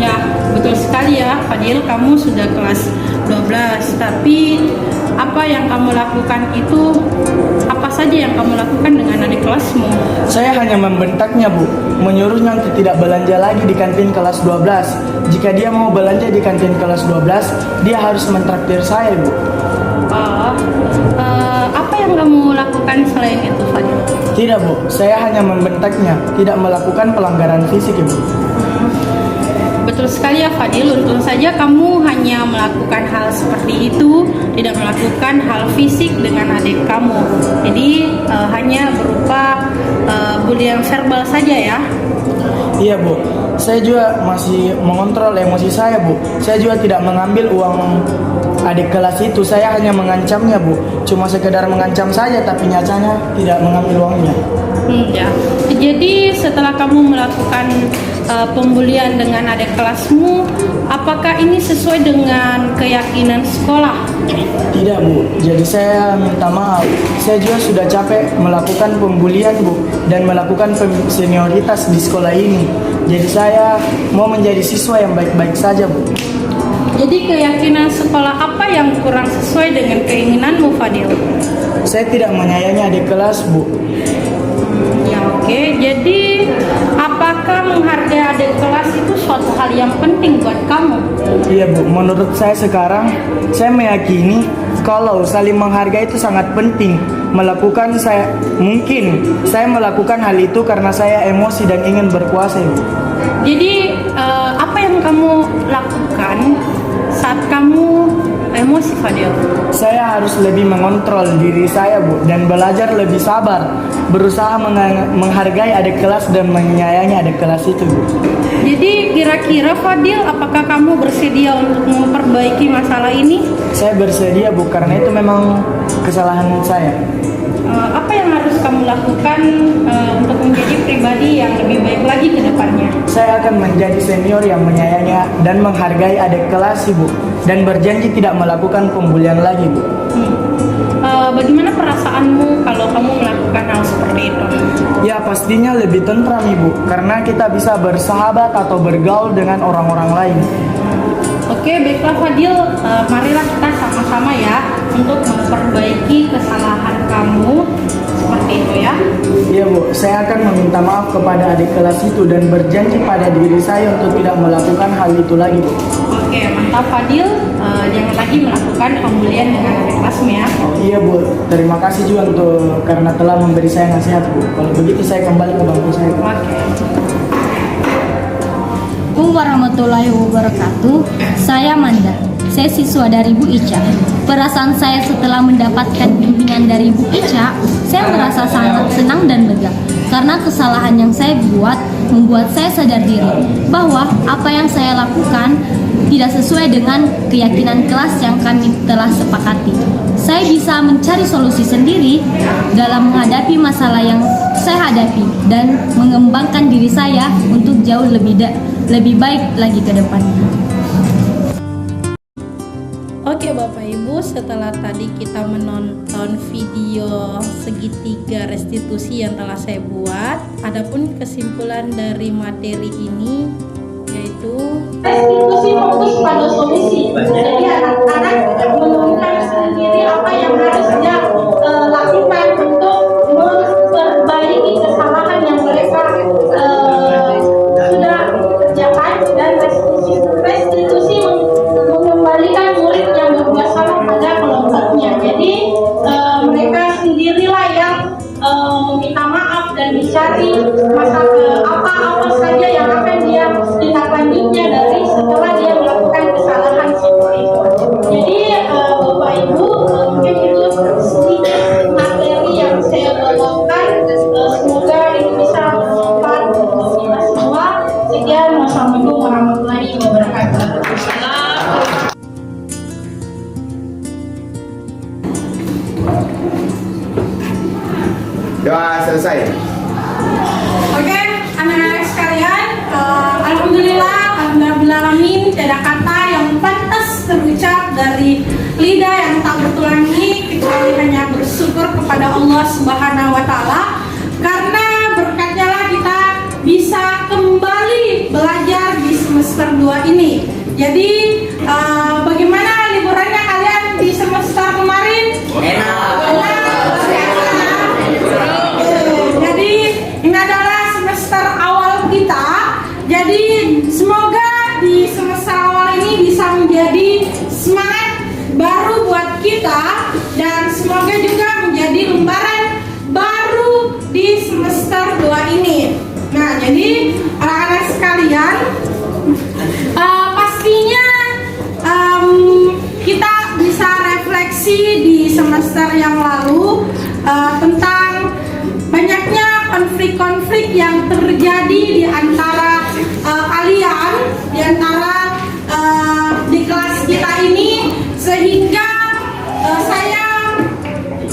Ya, betul sekali ya Fadil, kamu sudah kelas 12, tapi apa yang kamu lakukan itu, apa saja yang kamu lakukan dengan adik kelasmu? Saya hanya membentaknya Bu, menyuruhnya untuk tidak belanja lagi di kantin kelas 12. Jika dia mau belanja di kantin kelas 12, dia harus mentraktir saya Bu. Apa yang kamu lakukan selain itu Fadil? Tidak Bu, saya hanya membentaknya, tidak melakukan pelanggaran fisik Ibu. Betul sekali ya Fadil, untung saja kamu hanya melakukan hal seperti itu, tidak melakukan hal fisik dengan adik kamu. Jadi hanya berupa bulian verbal saja ya. Iya Bu, saya juga masih mengontrol emosi saya Bu. Saya juga tidak mengambil uang adik kelas itu, saya hanya mengancamnya Bu. Cuma sekedar mengancam saja, tapi nyatanya tidak mengambil uangnya. Ya. Jadi setelah kamu melakukan pembulian dengan adik kelasmu, apakah ini sesuai dengan keyakinan sekolah? Tidak Bu, jadi saya minta maaf. Saya juga sudah capek melakukan pembulian Bu, dan melakukan senioritas di sekolah ini. Jadi saya mau menjadi siswa yang baik-baik saja Bu. Jadi keyakinan sekolah apa yang kurang sesuai dengan keinginanmu Fadil? Saya tidak menyayangi adik kelas Bu. Ya oke, jadi apakah menghargai adik kelas itu suatu hal yang penting buat kamu? Iya Bu, menurut saya sekarang, saya meyakini kalau saling menghargai itu sangat penting. Mungkin saya melakukan hal itu karena saya emosi dan ingin berkuasa Bu. Jadi apa yang kamu lakukan saat kamu emosi Fadil? Saya harus lebih mengontrol diri saya Bu, dan belajar lebih sabar, berusaha menghargai adik kelas dan menyayangi adik kelas itu Bu. Jadi kira-kira Fadil, apakah kamu bersedia untuk memperbaiki masalah ini? Saya bersedia Bu, karena itu memang kesalahan saya. Apa yang harus kamu lakukan untuk menjadi pribadi yang lebih baik lagi ke depannya? Saya akan menjadi senior yang menyayangi dan menghargai adik kelas Bu, dan berjanji tidak melakukan pembulian lagi Bu. Bagaimana perasaanmu kalau kamu melakukan hal seperti itu? Ya pastinya lebih tentram Ibu, karena kita bisa bersahabat atau bergaul dengan orang-orang lain. Oke, baiklah Fadil, marilah kita sama-sama ya untuk memperbaiki kesalahan kamu seperti itu ya. Iya Bu, saya akan meminta maaf kepada adik kelas itu dan berjanji pada diri saya untuk tidak melakukan hal itu lagi Bu. Oke, mantap Fadil, jangan lagi melakukan pembulian dengan adik kelasmu ya. Iya Bu, terima kasih juga karena telah memberi saya nasihat Bu. Kalau begitu saya kembali ke bangku saya Bu. Oke. Assalamualaikum warahmatullahi wabarakatuh. Saya Manda. Saya siswa dari Bu Ica. Perasaan saya setelah mendapatkan bimbingan dari Bu Ica, saya merasa sangat senang dan lega. Karena kesalahan yang saya buat membuat saya sadar diri bahwa apa yang saya lakukan tidak sesuai dengan keyakinan kelas yang kami telah sepakati. Saya bisa mencari solusi sendiri dalam menghadapi masalah yang saya hadapi dan mengembangkan diri saya untuk jauh lebih baik lagi ke depannya. Oke Bapak Ibu, setelah tadi kita menonton video segitiga restitusi yang telah saya buat, adapun kesimpulan dari materi ini yaitu Restitusi fokus pada solusi. Jadi anak-anak menemukan sendiri apa yang harus dia lakukan untuk memperbaiki kesalahan yang mereka sudah kerjakan, dan restitusi mengembalikan murid yang berbuat salah pada kelompoknya. Jadi mereka sendirilah yang meminta maaf dan dicari apa saja yang akan dia tindak lanjutnya dari setelah dia melakukan kesalahan seperti itu. Jadi Bapak Ibu, mungkin itu sedikit materi yang saya bawakan. Semoga ini bisa bermanfaat untuk kita semua. Sekian, wassalamualaikum warahmatullahi wabarakatuh. Doa selesai. Oke, anak-anak sekalian, alhamdulillahirrahmanirrahim, tidak kata yang pantas terucap dari lidah yang tak bertulang ini kecuali hanya bersyukur kepada Allah Subhanahu wa Ta'ala, karena berkatnya lah kita bisa kembali belajar di semester 2 ini. Jadi bagaimana liburannya kalian di semester kemarin? Jadi ini adalah semester awal kita. Jadi semoga di semester awal ini bisa menjadi semangat baru buat kita, dan semoga juga menjadi lembaran baru di semester 2 ini. Nah, jadi anak-anak sekalian, pastinya kita bisa refleksi di semester yang lalu tentang banyaknya konflik-konflik yang terjadi di antara kalian, di antara di kelas kita ini, sehingga saya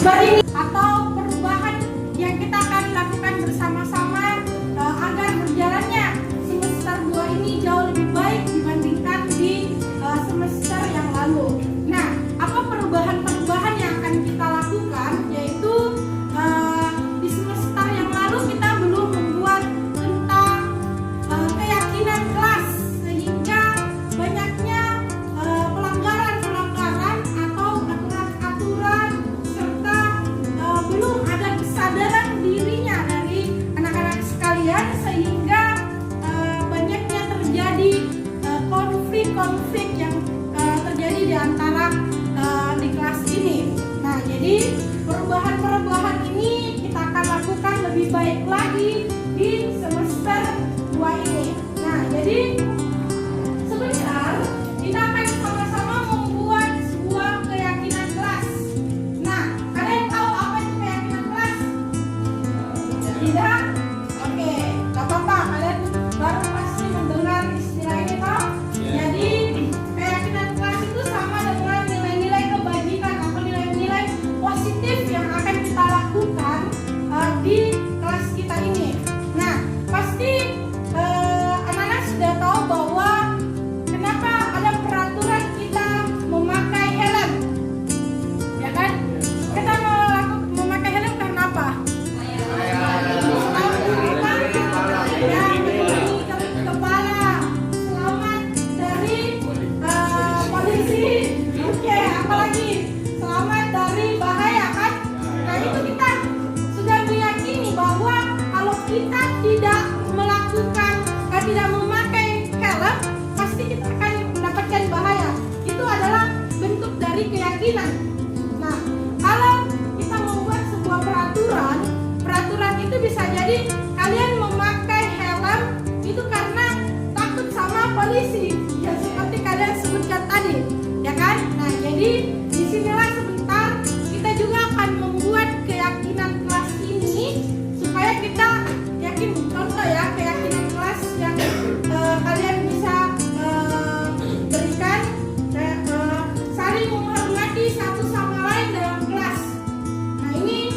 berini atau perubahan yang kita akan lakukan bersama-sama agar berjalannya semester 2 ini jauh lebih baik dibandingkan di semester yang lalu. Nah, apa perubahan-perubahan yang akan kita lakukan? Yaitu di semester yang lalu kita belum membuat tentang keyakinan kelas, sehingga banyaknya pelanggaran-pelanggaran atau aturan-aturan, serta belum ada kesadaran dirinya dari anak-anak sekalian, sehingga banyaknya terjadi konflik-konflik yang terjadi di antara di kelas ini. Nah, jadi perubahan-perubahan ini kita akan lakukan lebih baik lagi di semester 2 ini. Nah, jadi sebentar kita akan sama-sama membuat sebuah keyakinan kelas. Nah, kalian tahu apa itu keyakinan kelas? Tidak? Oke, gak apa-apa, kalian baru pasti mendengar istilah ini toh? Jadi keyakinan kelas itu sama dengan nilai-nilai kebajikan atau nilai-nilai positif yang akan kita lakukan di kelas kita ini. Nah, pasti anak-anak sudah tahu bahwa kenapa ada peraturan kita memakai helm, ya kan? Kita memakai helm karena apa? Kepala, selamat dari polisi. Oke, apalagi selamat dari bahaya kan? Nah, itu kita sudah meyakini bahwa kalau kita tidak melakukan, tidak memakai helm, pasti kita akan mendapatkan bahaya. Itu adalah bentuk dari keyakinan. Nah, kalau kita membuat sebuah peraturan itu bisa jadi kalian memakai helm itu karena takut sama polisi, ya seperti kalian sebutkan tadi, ya kan? Nah, jadi disinilah sebentar kita juga akan membuat keyakinan kelas ini supaya kita yakin. Contoh ya, keyakinan kelas yang kalian bisa berikan, saling menghormati satu sama lain dalam kelas. Nah, ini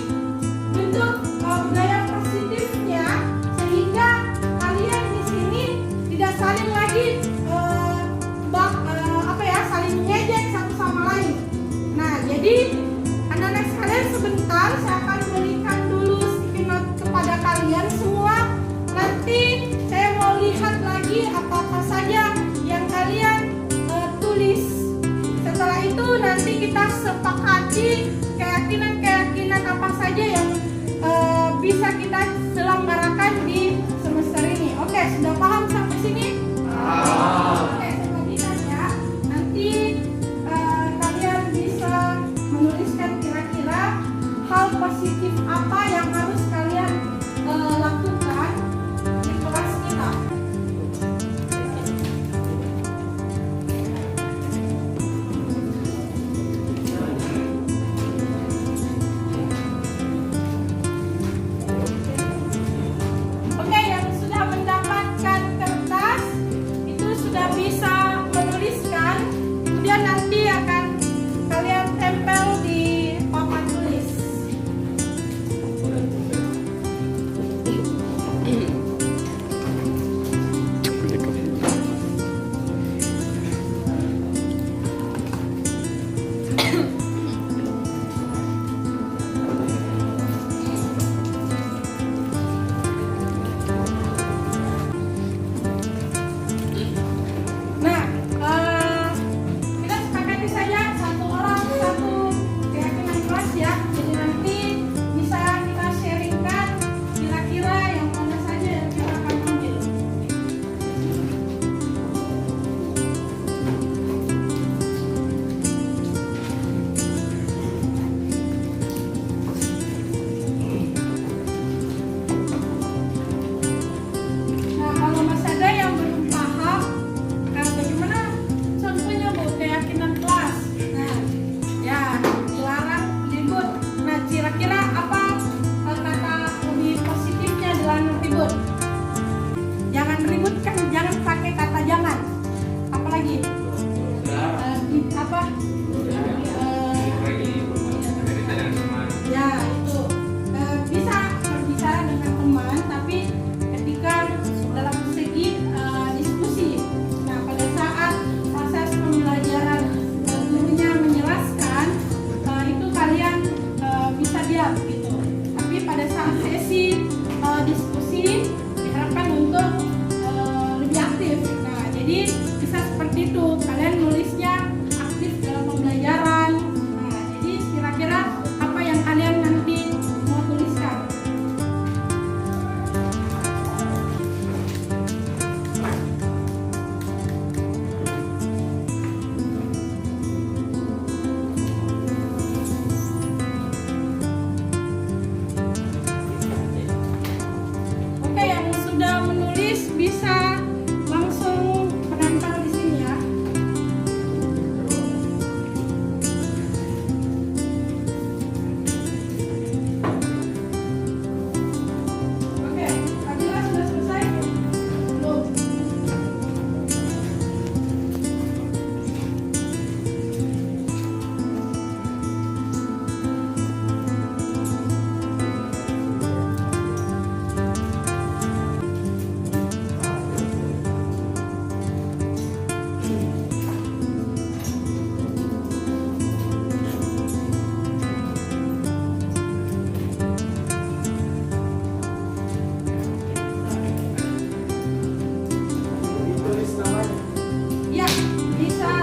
bentuk budaya positifnya jadi anak-anak sekalian sebentar saya akan berikan dulu sticky note kepada kalian semua. Nanti saya mau lihat lagi apa-apa saja yang kalian tulis. Setelah itu nanti kita sepakati keyakinan-keyakinan apa saja yang bisa kita selenggarakan di semester ini. Oke, sudah paham sampai sini? Oke, saya bagikan ya. Nanti kalian bisa menuliskan kira-kira hal positif apa yang harus kalian lakukan di kelas kita. Oke, yang sudah mendapatkan kertas itu sudah bisa menuliskan. Kemudian nanti akan kalian tempel di papan tulis. Nah, kita sepakati saja satu orang satu keyakinan kelas ya. Jadi nanti bisa kita sharingkan kira-kira yang mana saja yang kita akan ambil. Nah, kalau masih ada yang belum paham, bagaimana contohnya Bu keyakinan kelas. Nah, ya dilarang ribut. Nah, kira-kira apa kata lebih positifnya dilarang ribut? Jangan ribut kan, jangan pakai kata jangan. Apalagi apa? Ya itu bisa berbicara dengan teman, tapi ketika dalam segi diskusi. Nah, pada saat proses pembelajaran gurunya menjelaskan, itu kalian bisa diam gitu. Tapi pada saat sesi diskusi diharapkan untuk lebih aktif. Nah, jadi bisa seperti itu. Kalian nulisnya aktif dalam pembelajaran. Nah, jadi kira-kira apa yang kalian nanti mau tuliskan? Oke, yang sudah menulis bisa langsung menempel di sini ya. Oke, Adila sudah selesai? Belum. Ditulis namanya. Ya, bisa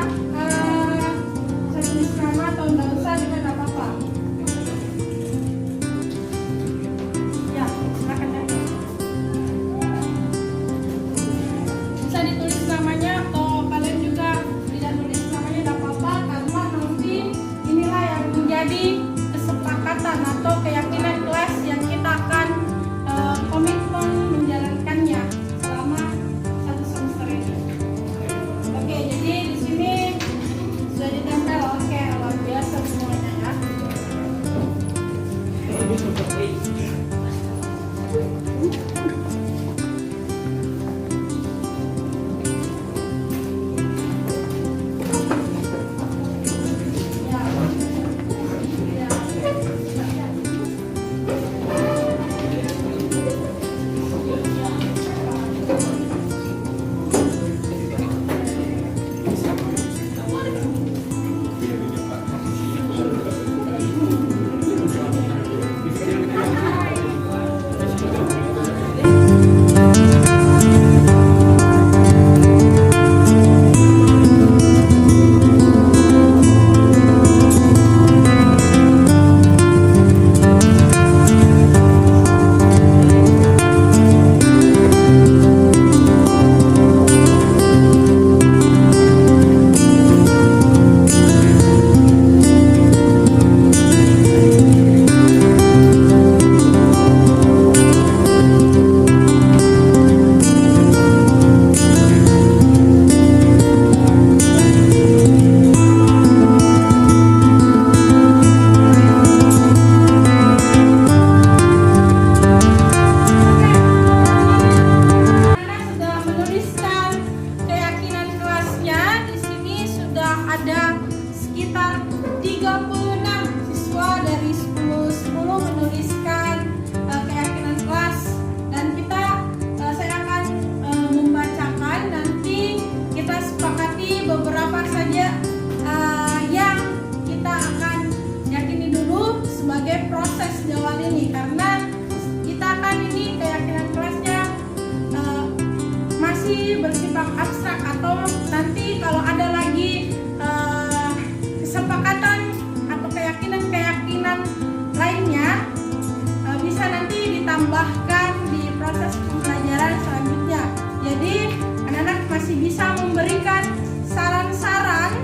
saya tulis nama atau nggak usah juga nggak apa-apa. Ya, silakan ya. Bisa ditulis namanya atau kalian juga tidak tulis namanya nggak apa-apa, karena nanti inilah yang menjadi kesepakatan atau keyakinan kelas yang kita akan komitmen menjalankannya selama satu semester ini. Oke, jadi di sini sudah ditempel. Oke, luar biasa semuanya ya. Ya. Anak sudah menuliskan keyakinan kelasnya. Di sini sudah ada sekitar 36 siswa dari 10 menuliskan keyakinan kelas, dan saya akan membacakan. Nanti kita sepakati beberapa saja yang kita akan yakini dulu sebagai proses di awal ini, karena kita akan ini keyakinan kelasnya masih bersifat abstrak, atau nanti kalau ada lagi kesepakatan atau keyakinan lainnya bisa nanti ditambahkan di proses pembelajaran selanjutnya. Jadi anak-anak masih bisa memberikan saran-saran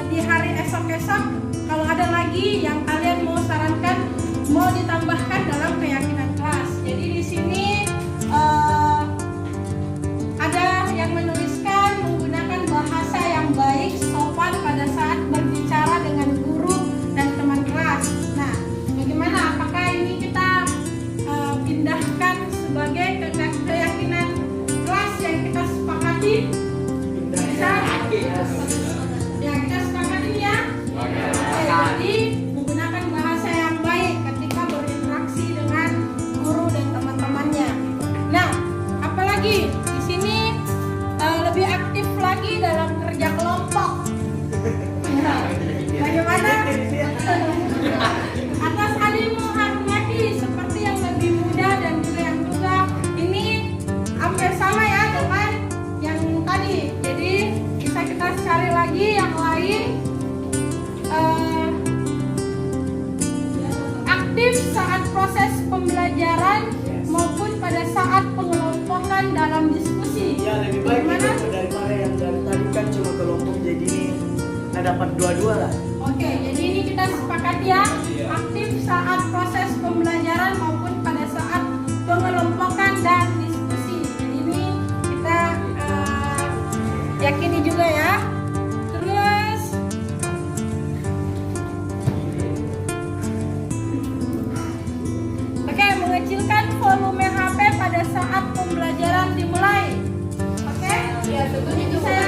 di hari esok-esok kalau ada lagi yang kalian mau sarankan, mau ditambahkan dalam keyakinan kelas. Jadi di sini ada yang menuliskan menggunakan bahasa yang baik, sopan pada saat berbicara dengan guru dan teman kelas. Nah, bagaimana? Apakah ini kita pindahkan sebagai keyakinan kelas yang kita sepakati? Bisa? Ya, kita sepakati ya. Oke, jadi menggunakan bahasa yang baik ketika berinteraksi dengan guru dan teman-temannya. Nah, apalagi di sini lebih aktif lagi dalam kerja kelompok. Ya, bagaimana? Atas saling menghormati seperti yang lebih muda dan juga yang tua. Ini hampir sama ya dengan yang tadi. Jadi bisa kita cari lagi yang lain. Aktif saat proses pembelajaran maupun pada saat pengelompokan dalam diskusi. Ya, lebih baik Bagaimana? itu daripada yang dari tadi kan cuma kelompok, jadi ini kita dapat dua-dua lah. Oke, jadi ini kita sepakat ya. Aktif saat proses pembelajaran maupun pada saat pengelompokan dan diskusi. Jadi ini kita yakini juga ya. Terus oke, mengecilkan volume HP pada saat pembelajaran dimulai. Oke? Ya, tentunya itu saya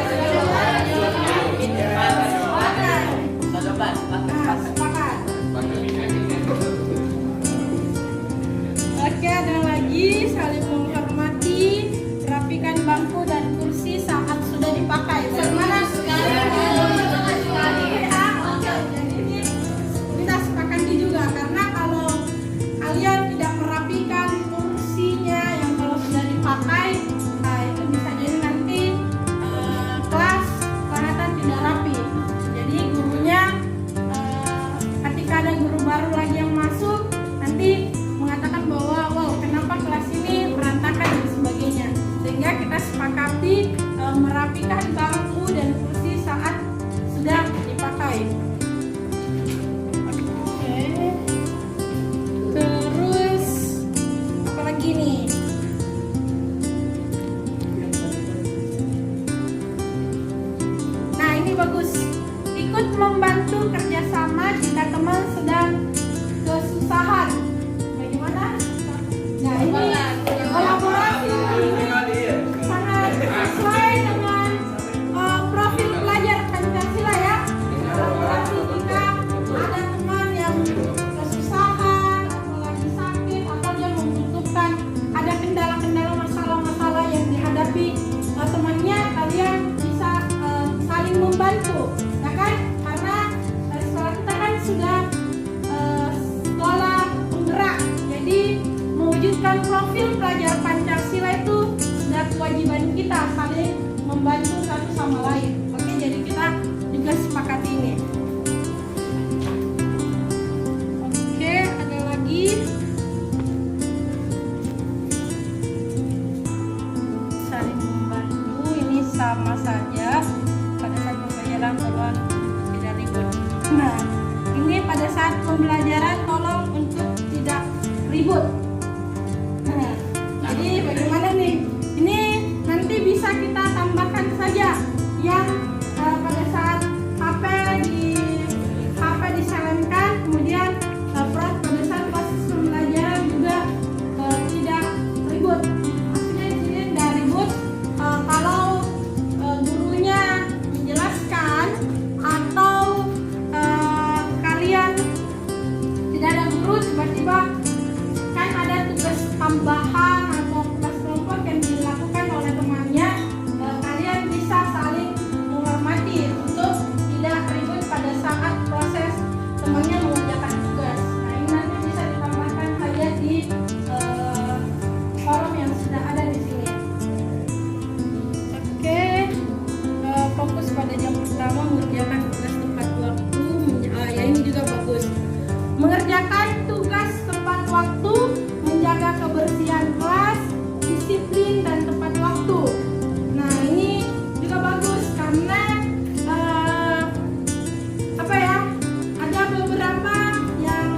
sepakat. Oke, ada lagi saling menghormati, rapikan bangku dan kursi saat sudah dipakai. Bagaimana? Jadi ini kita sepakati juga, karena kalau kalian tidak merapikan kursinya yang kalau sudah dipakai, nah itu bisa jadi nanti kelas kelihatan tidak rapi. Jadi gurunya ketika ada guru baru lagi yang masuk, nanti mengatakan bahwa wow, kenapa kelas ini berantakan dan sebagainya. Sehingga kita sepakati merapikan bangku dan kursi saat sudah dipakai. Oke. Terus apa lagi nih? Nah, ini bagus. Ikut membantu kerjasama jika teman sedang kesusahan. Bagaimana? Nah, ini kolaborasi ini sangat sesuai dengan sudah sekolah penggerak. Jadi mewujudkan profil pelajar Pancasila itu sudah kewajiban kita saling membantu satu sama lain. Oke, jadi kita juga sepakati ini. Oke, ada lagi. Saling membantu ini sama saja pada saat pembelajaran tolong tidak ribut. Nah, ini pada saat pembelajaran tolong untuk tidak ribut. Nah, jadi bagaimana nih? Ini nanti bisa kita tambahkan saja yang pada saat HP disalenkan, kemudian pada saat proses pembelajaran juga tidak ribut. Maksudnya di sini tidak ribut kalau gurunya menjelaskan atau kalian tidak ada guru, tiba-tiba kan ada tugas tambahan atau tugas kelompok yang dilakukan oleh temannya, kalian bisa saling menghormati untuk tidak ribut pada saat proses temannya mengerjakan tugas. Nah, ini nanti bisa ditambahkan saja di forum yang sudah ada di sini. Oke, fokus pada jam pertama mengerjakan tugas tepat waktu. Ya, ini juga bagus. Mengerjakan tugas tepat waktu, menjaga kebersihan kelas, disiplin dan tepat waktu. Nah, ini juga bagus karena ada beberapa yang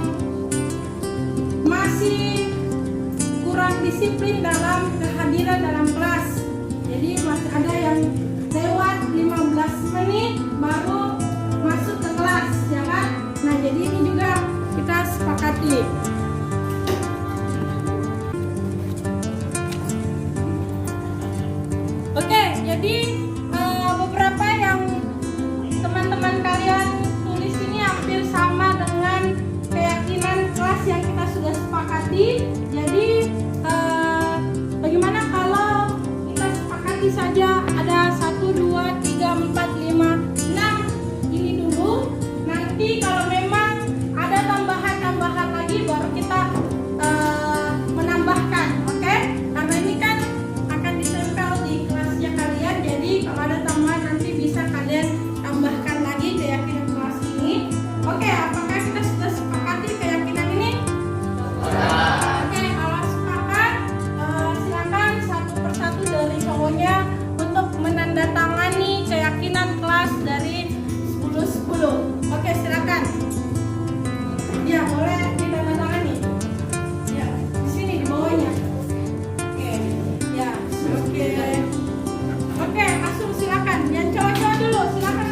masih kurang disiplin dalam kehadiran dalam kelas. Jadi masih ada yang lewat 15 menit baru masuk ke kelas, ya kan? Nah, jadi ini juga kita sepakati. Oke, jadi beberapa yang teman-teman kalian tulis ini hampir sama dengan keyakinan kelas yang kita sudah sepakati. Jadi bagaimana kalau kita sepakati saja ada 1, 2, 3, 4, 5, 6 ini dulu. Nanti kalau memang ada tambahan-tambahan lagi baru kita menambahkan, oke? Karena ini kan akan ditempel di kelasnya kalian, jadi kalau ada tambahan nanti bisa kalian tambahkan lagi keyakinan kelas ini. Oke, apakah kita sudah sepakati keyakinan ini? Oke, kalau sepakat silakan satu persatu dari cowoknya untuk menandatangani keyakinan kelas dari 10-10. Oke, silakan. Ya, boleh ditandatangani. Ya, di sini di bawahnya. Oke, ya, oke. Oke, langsung silakan. Yang cowok-cowok dulu, silakan.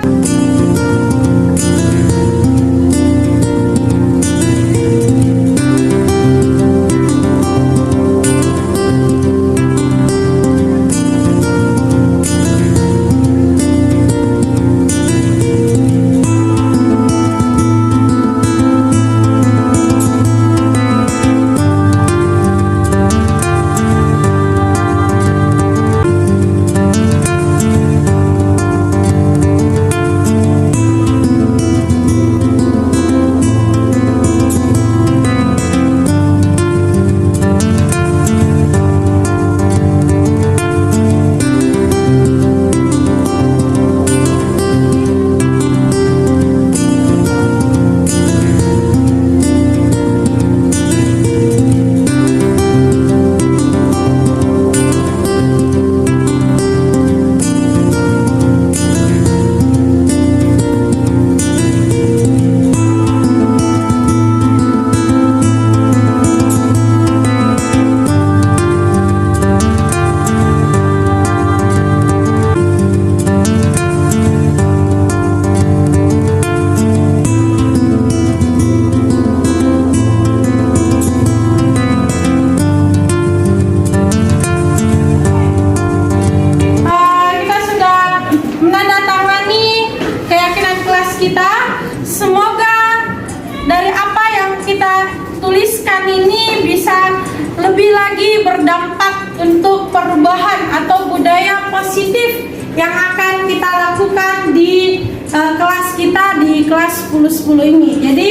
lebih lagi berdampak untuk perubahan atau budaya positif yang akan kita lakukan di kelas kita di kelas 10-10 ini. Jadi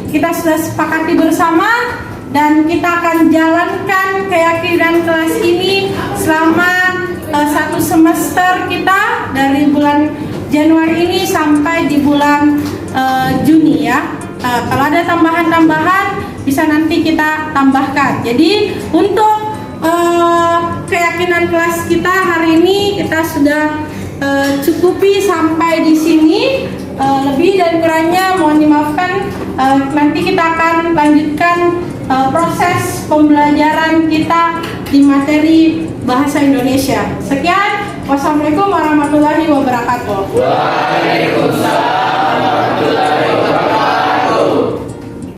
kita sudah sepakati bersama dan kita akan jalankan keyakinan kelas ini selama 1 semester kita dari bulan Januari ini sampai di bulan Juni ya. Kalau ada tambahan-tambahan bisa nanti kita tambahkan. Jadi untuk keyakinan kelas kita hari ini kita sudah cukupi sampai di sini. Lebih dan kurangnya mohon dimaafkan. Nanti kita akan lanjutkan proses pembelajaran kita di materi bahasa Indonesia. Sekian, wassalamualaikum warahmatullahi wabarakatuh. Waalaikumsalam.